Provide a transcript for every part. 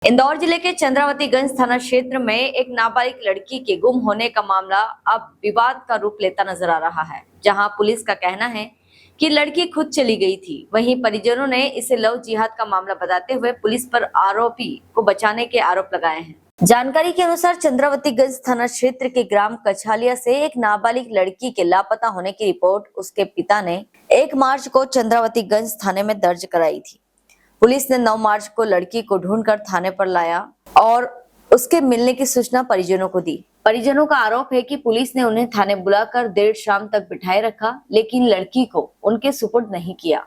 इंदौर जिले के चंद्रावतीगंज थाना क्षेत्र में एक नाबालिग लड़की के गुम होने का मामला अब विवाद का रूप लेता नजर आ रहा है, जहां पुलिस का कहना है कि लड़की खुद चली गई थी। वहीं परिजनों ने इसे लव जिहाद का मामला बताते हुए पुलिस पर आरोपी को बचाने के आरोप लगाए हैं। जानकारी के अनुसार चंद्रावतीगंज थाना क्षेत्र के ग्राम कछालिया से एक नाबालिग लड़की के लापता होने की रिपोर्ट उसके पिता ने 1 मार्च को चंद्रावतीगंज थाने में दर्ज कराई थी। पुलिस ने 9 मार्च को लड़की को ढूंढकर थाने पर लाया और उसके मिलने की सूचना परिजनों को दी। परिजनों का आरोप है कि पुलिस ने उन्हें थाने बुलाकर देर शाम तक बिठाए रखा, लेकिन लड़की को उनके सुपुर्द नहीं किया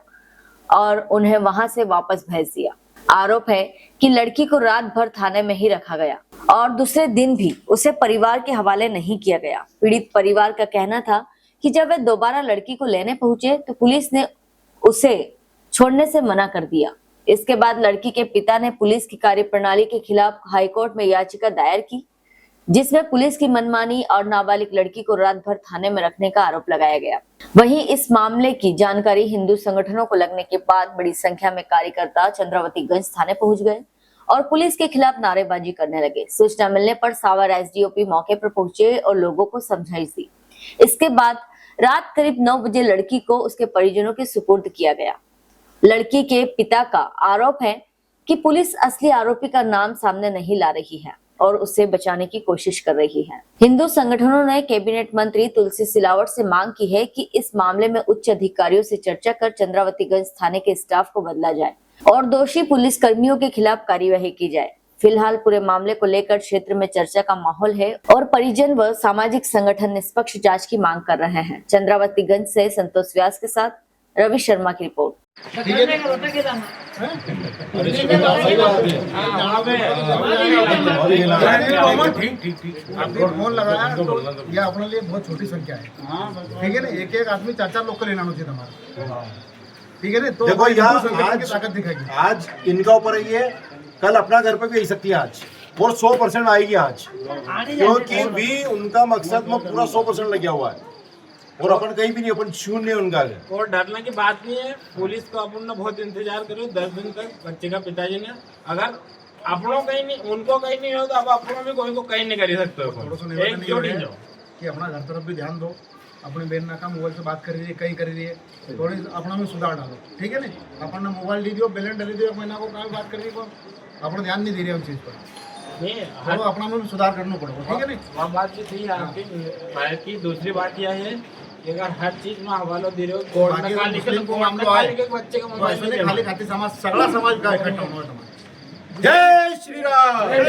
और उन्हें वहां से वापस भेज दिया। आरोप है कि लड़की को रात भर थाने में ही रखा गया और दूसरे दिन भी उसे परिवार के हवाले नहीं किया गया। पीड़ित परिवार का कहना था कि जब वे दोबारा लड़की को लेने पहुंचे तो पुलिस ने उसे छोड़ने से मना कर दिया। इसके बाद लड़की के पिता ने पुलिस की कार्यप्रणाली के खिलाफ हाईकोर्ट में याचिका दायर की, जिसमें पुलिस की मनमानी और नाबालिग लड़की को रात भर थाने में रखने का आरोप लगाया गया। वहीं इस मामले की जानकारी हिंदू संगठनों को लगने के बाद बड़ी संख्या में कार्यकर्ता चंद्रावतीगंज थाने पहुंच गए और पुलिस के खिलाफ नारेबाजी करने लगे। सूचना मिलने पर सावर एसडीओपी मौके पर पहुंचे और लोगों को समझाइश दी। इसके बाद रात करीब 9 बजे लड़की को उसके परिजनों के सुपुर्द किया गया। लड़की के पिता का आरोप है कि पुलिस असली आरोपी का नाम सामने नहीं ला रही है और उसे बचाने की कोशिश कर रही है। हिंदू संगठनों ने कैबिनेट मंत्री तुलसी सिलावट से मांग की है कि इस मामले में उच्च अधिकारियों से चर्चा कर चंद्रावतीगंज थाने के स्टाफ को बदला जाए और दोषी पुलिस कर्मियों के खिलाफ कार्यवाही की जाए। फिलहाल पूरे मामले को लेकर क्षेत्र में चर्चा का माहौल है और परिजन व सामाजिक संगठन निष्पक्ष जांच की मांग कर रहे हैं। चंद्रावतीगंज से संतोष व्यास के साथ रवि शर्मा की रिपोर्ट। फोन लगाया तो ये अपने लिए बहुत छोटी संख्या है, ठीक है ना। एक एक आदमी 4-4 लोग को लेना चाहिए हमारा, ठीक है ना। तो देखो यहाँ आज ताकत दिखाएगी, आज इनका ऊपर है, ये कल अपना घर पे भी आई सकती है आज, और 100% आएगी आज, क्योंकि भी उनका मकसद में पूरा 100% लगा हुआ है और अपन कहीं भी नहीं, अपन शून्य उनका है। और डरने की बात नहीं है। पुलिस को अपन ने बहुत इंतजार करो 10 दिन तक बच्चे का पिताजी ने। अगर अपनों कहीं नहीं, उनको कहीं नहीं हो तो अब अपनों भी कोई को कहीं नहीं कर सकते हो। कि अपना घर तरफ भी ध्यान दो। अपने बहन ना का मोबाइल से बात कर रही है, कहीं कर रही है, थोड़ी अपना में सुधार डालो, ठीक है ना। अपन ने मोबाइल दी दियो, बैलेंस डाली दियो, महीना को कहाँ बात कर रही है, अपना ध्यान नहीं दे रही है उन चीज पर, तो अपना में सुधार करना पड़ेगा, ठीक है ना। वह बात भी सही है आपकी। दूसरी बात यह है कि अगर हर चीज में हवाला दे रहे हो, खाली खाती समाज, सगळा समाज का इकट्ठा होना है। जय श्री राम, जय श्री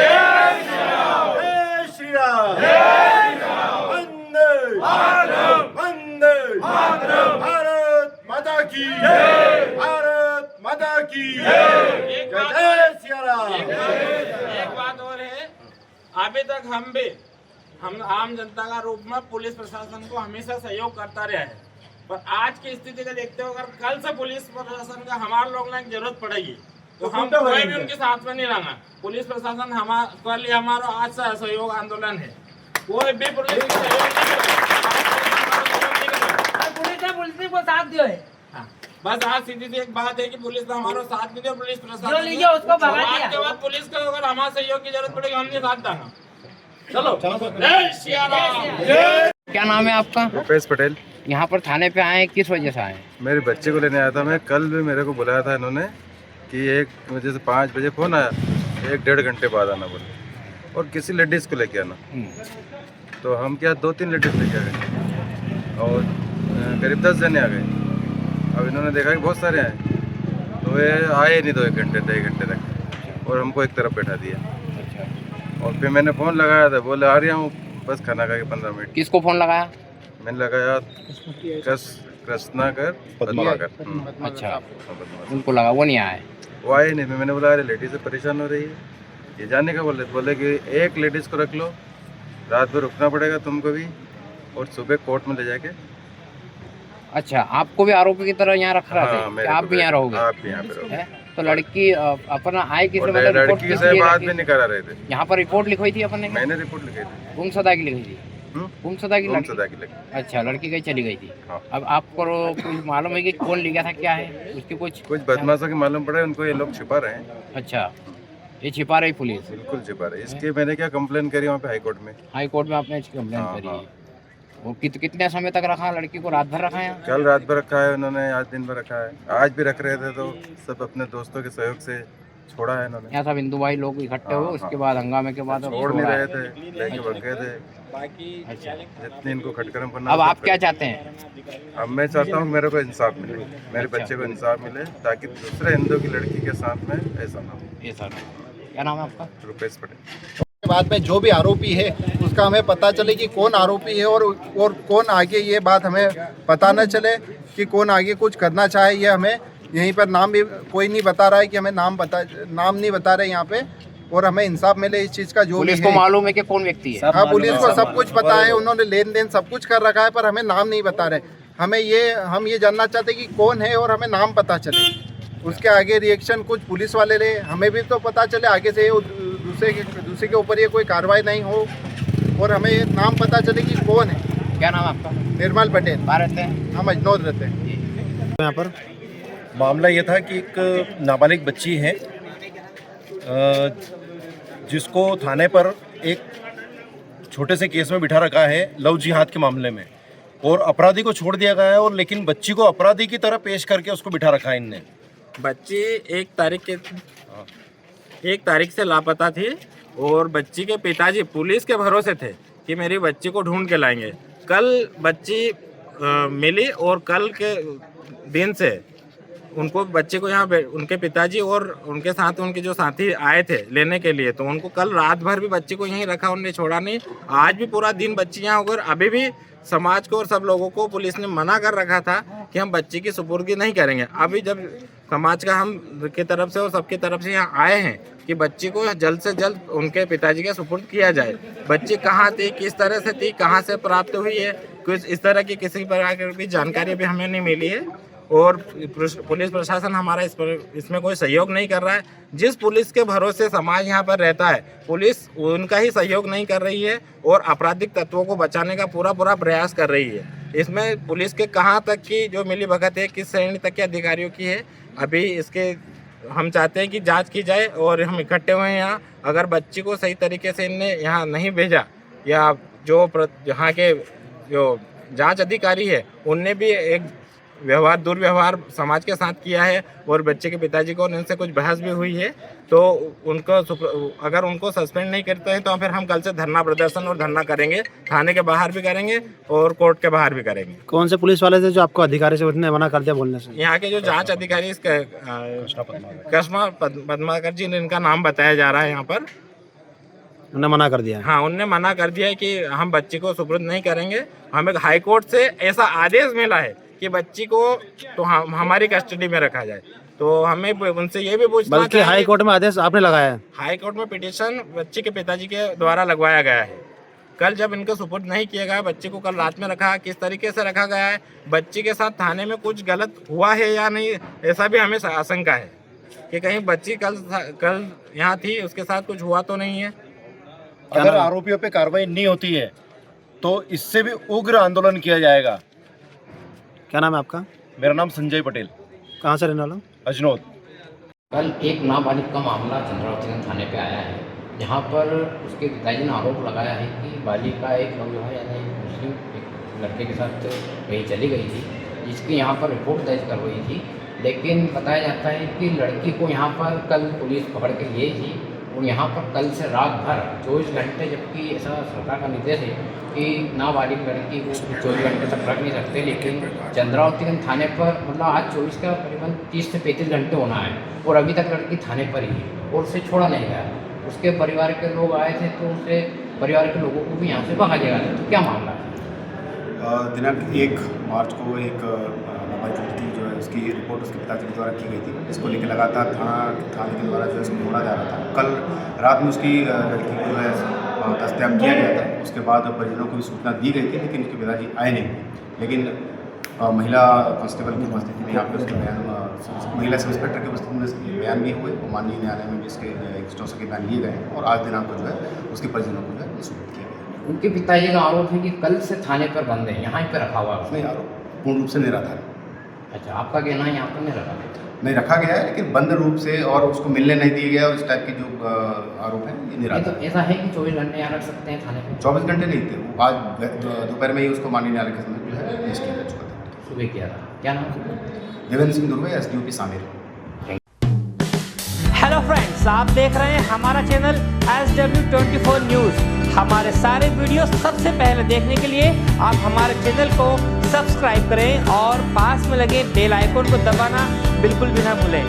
राम, जय श्री राम, जय श्री राम। वंदे मातरम, वंदे मातरम। भारत माता की जय, भारत माता की जय, जय श्री राम। एक बात और है, अभी तक हम आम जनता का रूप में पुलिस प्रशासन को हमेशा सहयोग करता रहा है, पर आज की स्थिति को देखते हुए अगर कल से पुलिस प्रशासन का हमारे लोग की जरूरत पड़ेगी तो हम कोई भी उनके साथ में नहीं रहना। पुलिस प्रशासन हमारे लिए हमारा आज से सहयोग आंदोलन है। कोई भी पुलिस पुलिस को साथ दियो है। बस आज सीधी सी एक बात है कि पुलिस ने हमारा साथ नहीं दिया, पुलिस प्रशासन उसको भगा दिया। के बाद पुलिस को अगर हमारे सहयोग की जरूरत पड़ेगी हम नहीं साथ देंगे। चलो जय श्री राम। क्या नाम है आपका? रुपेश पटेल। यहाँ पर थाने पे आए, किस वजह से आए? मेरे बच्चे को लेने आया था मैं। कल भी मेरे को बुलाया था इन्होंने कि 1 बजे से 5 बजे फ़ोन आया, 1-1.5 घंटे बाद आना बोले, और किसी लेडीज़ को लेके आना। तो हम क्या 2-3 लेडीज़ लेके आ गए और करीब 10 जने आ गए। अब इन्होंने देखा कि बहुत सारे आए, तो वे आए नहीं 2-1 घंटे 2 घंटे तक, और हमको एक तरफ बैठा दिया। और फिर मैंने फ़ोन लगाया था, बोले आ रहा हूँ बस खाना खा के 15 मिनट। किसको फोन लगाया? मैंने लगाया कृष्णाकर पद्माकर। अच्छा, उनको लगा, वो नहीं आए? वो आए नहीं। मैंने बोला अरे लेडीज़ से परेशान हो रही है, ये जाने का बोले कि एक लेडीज़ को रख लो, रात भर रुकना पड़ेगा तुमको भी, और सुबह कोर्ट में ले जाके। अच्छा, आपको भी आरोपी की तरह यहाँ रख रहा था? हाँ, आप भी यहाँ रहोगे? आप भी यहाँ पे रहोगे। तो लड़की अपना आए किसी मतलब लड़की से बात भी नहीं करा रहे थे। यहाँ पर रिपोर्ट लिखवाई थी अपने? मैंने रिपोर्ट लिखाई थी, गुमशुदा की लिखी थी। गुमशुदा की लड़की। अच्छा, लड़की कहीं चली गई थी। हाँ। अब आपको कुछ मालूम है कि कौन ले गया था, क्या है उसकी? कुछ बदमाशों की मालूम पड़ा है, उनको ये लोग छिपा रहे हैं। अच्छा, ये छिपा रही पुलिस। बिल्कुल छिपा रही। इसकी मैंने क्या कंप्लेन करी वहाँ पे हाई कोर्ट में। हाई कोर्ट में आपने इसकी कंप्लेन हाँ, करी हाँ। है। वो कितने समय तक रखा लड़की को? रात भर रखा है? कल रात भर रखा है उन्होंने, आज दिन भर रखा है, आज भी रख रहे थे तो सब अपने दोस्तों के सहयोग से छोड़ा है इन्होंने। यहाँ सब हिंदू भाई लोग इकट्ठे हाँ, हुए, हाँ। उसके बाद हंगामे के बाद अब छोड़ नहीं छोड़ा रहे है। थे, लेके भाग गए थे। अच्छा, जितने इनको खटकरम करना अब सब आप क्या करे। चाहते हैं? अब मैं चाहता हूँ मेरे को इंसाफ मिले, मेरे अच्छा। बच्चे को इंसाफ मिले, ताकि दूसरे हिंदू की लड़की के साथ में ऐसा ना हो। ये सर, क्या नाम है आपका? रुपेश पटेल। के बाद में जो भी आरोपी है उसका हमें पता चले कि कौन आरोपी है और कौन आगे, ये बात हमें पता न चले कि कौन आगे कुछ करना चाहे। ये हमें यहीं पर नाम भी कोई नहीं बता रहा है कि हमें नाम नहीं बता रहे यहाँ पे, और हमें इंसाफ मिले इस चीज़ का जो पुलिस भी को है। मालूम है कि कौन व्यक्ति है? हाँ, पुलिस को सब कुछ पता है, उन्होंने लेन देन सब कुछ कर रखा है, पर हमें नाम नहीं बता रहे। हम ये जानना चाहते हैं कि कौन है और हमें नाम पता चले। उसके आगे रिएक्शन कुछ पुलिस वाले ले, हमें भी तो पता चले आगे से दूसरे के ऊपर ये कोई कार्रवाई नहीं हो, और हमें ये नाम पता चले कि कौन है। क्या नाम है आपका? निर्मल पटेल। कहाँ रहते हैं? हम अजनौद रहते हैं। यहाँ पर मामला ये था कि एक नाबालिग बच्ची है जिसको थाने पर एक छोटे से केस में बिठा रखा है लव जिहाद के मामले में, और अपराधी को छोड़ दिया गया है, और लेकिन बच्ची को अपराधी की तरह पेश करके उसको बिठा रखा है इनने। बच्ची एक तारीख से लापता थी, और बच्ची के पिताजी पुलिस के भरोसे थे कि मेरी बच्ची को ढूंढ के लाएंगे। कल बच्ची मिली, और कल के दिन से उनको बच्चे को यहाँ उनके पिताजी और उनके साथ उनके जो साथी आए थे लेने के लिए, तो उनको कल रात भर भी बच्चे को यहीं रखा, उन्हें छोड़ा नहीं। आज भी पूरा दिन बच्ची यहाँ होकर, अभी भी समाज को और सब लोगों को पुलिस ने मना कर रखा था कि हम बच्ची की सुपुर्दगी नहीं करेंगे। अभी जब समाज का हम की तरफ से और सबकी तरफ से यहाँ आए हैं कि बच्ची को जल्द से जल्द उनके पिताजी के सुपुर्द किया जाए। बच्ची कहाँ थी, किस तरह से थी, कहाँ से प्राप्त हुई है, कुछ इस तरह की किसी प्रकार की जानकारी अभी हमें नहीं मिली है, और पुलिस प्रशासन हमारा इसमें कोई सहयोग नहीं कर रहा है। जिस पुलिस के भरोसे समाज यहाँ पर रहता है, पुलिस उनका ही सहयोग नहीं कर रही है, और आपराधिक तत्वों को बचाने का पूरा प्रयास कर रही है। इसमें पुलिस के कहाँ तक की जो मिली भगत है, किस श्रेणी तक के अधिकारियों की है, अभी इसके हम चाहते हैं कि जांच की जाए। और हम इकट्ठे हुए हैं यहाँ, अगर बच्ची को सही तरीके से इनने यहाँ नहीं भेजा, या जो यहाँ के जो जांच अधिकारी है उनने भी एक दुर्व्यवहार समाज के साथ किया है, और बच्चे के पिताजी को इनसे कुछ बहस भी हुई है, तो उनको अगर उनको सस्पेंड नहीं करते हैं तो फिर हम कल से धरना प्रदर्शन और धरना करेंगे, थाने के बाहर भी करेंगे और कोर्ट के बाहर भी करेंगे। कौन से पुलिस वाले थे जो आपको अधिकारी से उन्होंने मना कर दिया बोलने से? यहाँ के जो जांच अधिकारी कृष्णा पद्माकर जी, इनका नाम बताया जा रहा है यहाँ पर, उन्होंने मना कर दिया है। हाँ, उनने मना कर दिया है कि हम बच्ची को सुपुर्द नहीं करेंगे। हमें हाई कोर्ट से ऐसा आदेश मिला है कि बच्ची को तो हमारी कस्टडी में रखा जाए, तो हमें उनसे ये भी पूछना बल्कि हाई कोर्ट में आदेश आपने लगाया है? हाई कोर्ट में पिटीशन बच्ची के पिताजी के द्वारा लगवाया गया है। कल जब इनको सुपुर्द नहीं किया गया, बच्ची को कल रात में रखा, किस तरीके से रखा गया है, बच्ची के साथ थाने में कुछ गलत हुआ है या नहीं, ऐसा भी हमें आशंका है कि कहीं बच्ची कल यहाँ थी, उसके साथ कुछ हुआ तो नहीं है। अगर आरोपियों पे कार्रवाई नहीं होती है तो इससे भी उग्र आंदोलन किया जाएगा। क्या नाम है आपका? मेरा नाम संजय पटेल, कहाँ से रहने वाला? अजनौद। कल एक नाबालिग का मामला चंद्रावतीगंज थाने पे आया है, जहाँ पर उसके पिताजी ने आरोप लगाया है कि बालिका एक नवविवाह यानी मुस्लिम एक लड़के के साथ कहीं चली गई थी, जिसकी यहाँ पर रिपोर्ट दर्ज करवाई थी। लेकिन बताया जाता है कि लड़की को यहाँ पर कल पुलिस पकड़ के गई थी, और यहाँ पर कल से रात भर 24 घंटे, जबकि ऐसा सरकार का निर्देश है कि नाबालिग लड़की को 24 घंटे तक रख नहीं सकते, लेकिन चंद्रावतीगंज थाने पर मतलब आज 24 का करीबन 30 से 35 घंटे होना है, और अभी तक लड़की थाने पर ही है और उसे छोड़ा नहीं गया। उसके परिवार के लोग आए थे, तो उससे परिवार के लोगों को भी यहाँ से भगा दिया गया। तो क्या मामला है? दिनांक 1 मार्च को एक नाबालिग लड़की जो है उसकी रिपोर्ट उसके पिताजी के द्वारा की गई थी। इसको लेकर लगातार थाने के द्वारा जो है उसको ढूंढा जा रहा था। कल रात में उसकी लड़की को जो है दस्तयाब किया गया था। उसके बाद परिजनों को भी सूचना दी गई थी, लेकिन उसके पिताजी आए नहीं। लेकिन महिला कांस्टेबल की उपस्थिति में यहाँ पर उसके बयान, महिला सब इंस्पेक्टर की उपस्थिति में इसके बयान भी हुए, और माननीय न्यायालय में भी इसके एक्स्ट्रा के बयान लिए गए, और आज दिनांक को जो है उसके परिजनों को जो है सूचित किया गया। उनके पिताजी का आरोप है कि कल से थाने पर बंद है, यहाँ पर रखा हुआ है। नहीं, आरोप पूर्ण रूप से निराधार। अच्छा, आपका कहना है यहाँ पर नहीं रखा? नहीं रखा गया है, लेकिन बंद रूप से और उसको मिलने नहीं दिया गया और इस टाइप के जो आरोप है ये ये तो निराधार। ऐसा है कि 24 घंटे यहाँ रख सकते हैं थाने में? 24 घंटे नहीं थे, वो आज दोपहर में ही उसको माननीय न्यायालय के समक्ष जो है पेश किया जा चुका था। सुबह किया था। क्या नाम है? Devendra Singh Durve, SDOP Samer. Hello friends, आप देख रहे हैं हमारा चैनल SW24 न्यूज़। हमारे सारे वीडियो सबसे पहले देखने के लिए आप हमारे चैनल को सब्सक्राइब करें और पास में लगे बेल आइकन को दबाना बिल्कुल भी ना भूलें।